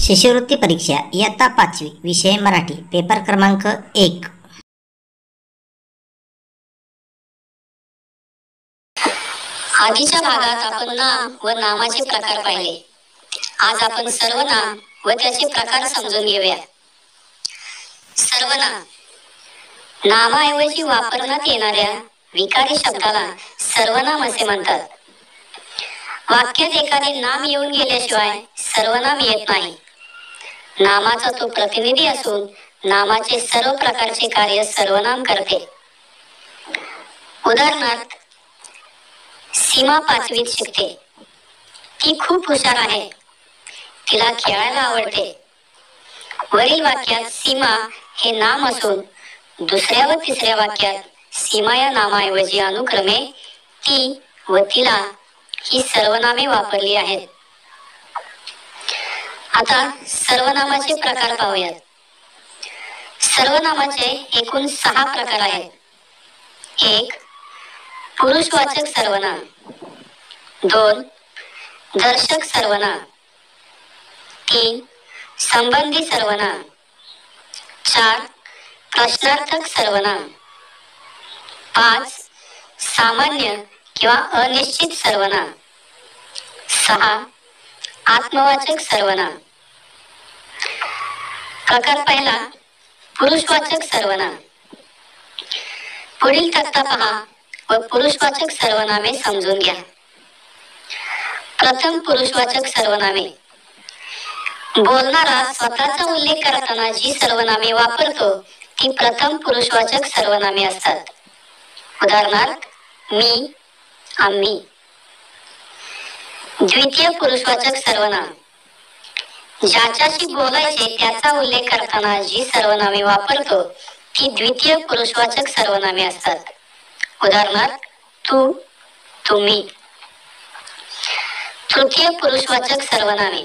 शिष्यवृत्ती परीक्षा इयत्ता 5वी विषय मराठी पेपर क्रमांक 1. आधीच्या भागात आपण नाम व नामाचे प्रकार पाहिले. आज आपण सर्वनाम व त्याचे प्रकार समजून घेऊया. सर्वनाम नामाऐवजी वापरण्यात येणाऱ्या विकारी शब्दाला सर्वनाम असे म्हणतात. वाक्यात एखादे नाम येऊन गेल्याशिवाय सर्वनाम येत नाही. नामाचा तो प्रतिनिधी असून नामाचे सर्व प्रकारचे कार्य सर्वनाम करते. उदाहरणार्थ, सीमा 5वीत शिकते. ती खूप हुशार आहे. तिला खेळायला आवडते. वरील वाक्यात सीमा हे नाम असून दुसऱ्या व तिसऱ्या वाक्यात सीमा या नामाऐवजी अनुक्रमे ती व तिला ही सर्वनामे वापरली आहेत. आता सर्वनामाचे प्रकार पाहूयात. सर्वनामाचे एकूण 6 प्रकार आहेत. 1. पुरुषवाचक सर्वनाम. 2. दर्शक सर्वनाम. 3. संबंधी सर्वनाम. 4. प्रश्नार्थक सर्वनाम. 5. सामान्य किंवा अनिश्चित सर्वनाम. 6. आत्मवाचक सर्वनाम. प्रकार पहिला, पुरुषवाचक सर्वनाम. पुढील तक्ता पहा व पुरुषवाचक सर्वनामे समजून घ्या. प्रथम पुरुषवाचक सर्वनामे. बोलणारा स्वतःचा उल्लेख करताना जी सर्वनामे वापरतो ती प्रथम पुरुषवाचक सर्वनामे असतात. उदाहरणार्थ, मी, आम्ही. द्वितीय पुरुषवाचक सर्वनाम. ज्याच्याशी बोलायचे त्याचा उल्लेख करताना जी सर्वनामे वापरतो ती द्वितीय पुरुषवाचक सर्वनामे असतात. उदाहरणार्थ, तू, तुम्ही. तृतीय पुरुषवाचक सर्वनामे.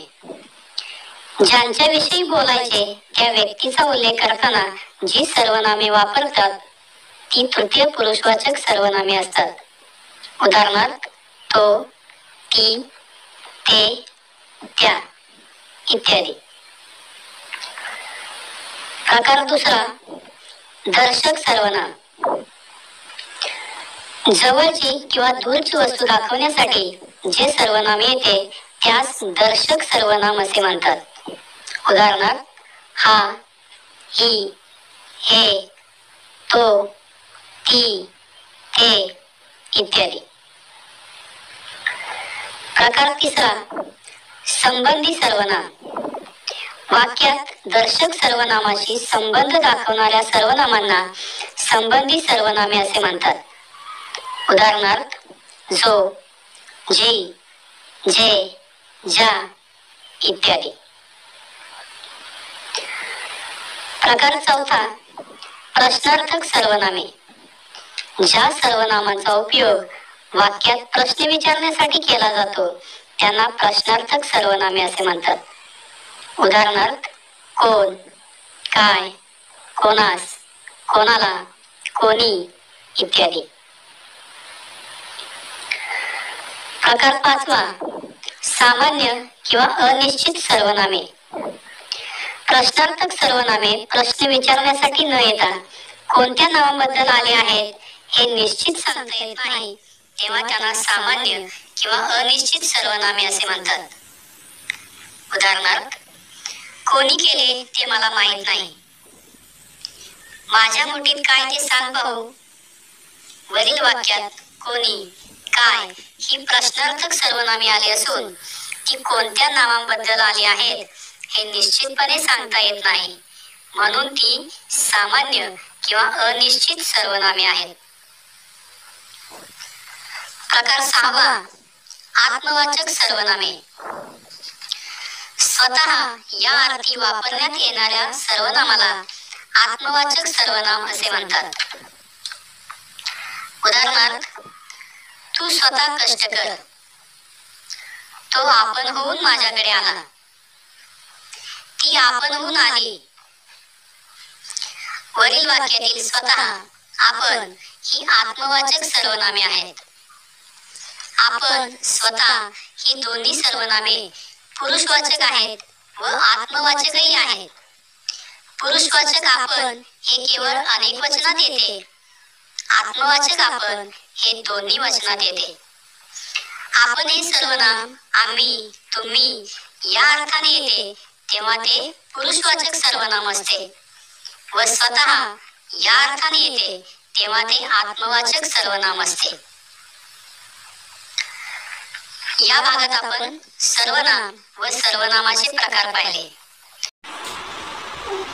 ज्यांच्याविषयी बोलायचे त्या व्यक्तीचा उल्लेख करताना जी सर्वनामे वापरतात ती तृतीय पुरुषवाचक सर्वनामे असतात. उदाहरणार्थ, तो, ती, ते, त्या इत्यादी. प्रकार दुसरा, दर्शक सर्वनाम. जवळची किंवा दूरची वस्तू दाखवण्यासाठी जे सर्वनाम येते त्यास दर्शक सर्वनाम असे म्हणतात. उदाहरणार्थ, हा, ही, हे, तो, ती, ते इत्यादी. प्रकार तिसरा, संबंधी सर्वनाम. वाक्यात दर्शक सर्वनामाशी संबंध दाखवणाऱ्या सर्वनामांना संबंधी सर्वनामे असे म्हणतात. उदाहरणार्थ, जो, जी, जे, ज्या इत्यादी. प्रकार चौथा, प्रश्नार्थक सर्वनामे. ज्या सर्वनामांचा उपयोग वाक्यात प्रश्न विचारण्यासाठी केला जातो त्यांना प्रश्नार्थक सर्वनामे असे म्हणतात. उदाहरणार्थ, कोण, काय, कोणास, कोणाला, कोणी इत्यादी. प्रकार पाचवा, सामान्य किंवा अनिश्चित सर्वनामे. प्रश्नार्थक सर्वनामे प्रश्न विचारण्यासाठी न येता कोणत्या नावाबद्दल आले आहेत हे निश्चित सांगता येत नाही तेव्हा त्यांना सामान्य किंवा अनिश्चित सर्वनामे असे म्हणतात. उदाहरणार्थ, कोणी केले ते मला माहित नाही. माझ्या मुठीत काय ते सांग पाहू. वरील वाक्यात कोणी, काय ही प्रश्नार्थक सर्वनामे आली असून ती कोणत्या नावांबद्दल आली आहेत हे निश्चितपणे सांगता येत नाही म्हणून ती सामान्य किंवा अनिश्चित सर्वनामे आहेत. प्रकार सहावा, आत्मवाचक सर्वनामे. स्वतः या अर्थी वापरण्यात येणाऱ्या सर्वनामाला आत्मवाचक सर्वनाम असे म्हणतात. उदाहरणार्थ, तू स्वतः कष्ट कर. तो आपण होऊन माझ्याकडे आला. ती आपण होऊन आली. वरील वाक्यातील स्वतः, आपण ही आत्मवाचक सर्वनामे आहेत. आपण, स्वतः ही दोन्ही सर्वनामे पुरुषवाचक आहेत व आत्मवाचकही आहेत. पुरुषवाचक आपण हे केवळ अनेक वचनात येते. आत्मवाचक आपण हे दोन्ही वचनात येते. आपण हे सर्वनाम आम्ही, तुम्ही या अर्थाने येते तेव्हा ते पुरुषवाचक सर्वनाम असते व स्वतः या अर्थाने येते तेव्हा ते आत्मवाचक सर्वनाम असते. या भागात आपण सर्वनाम व सर्वनामाचे प्रकार पाहिले.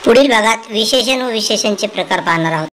पुढील भागात विशेषण व विशेषणचे प्रकार पाहणार आहोत.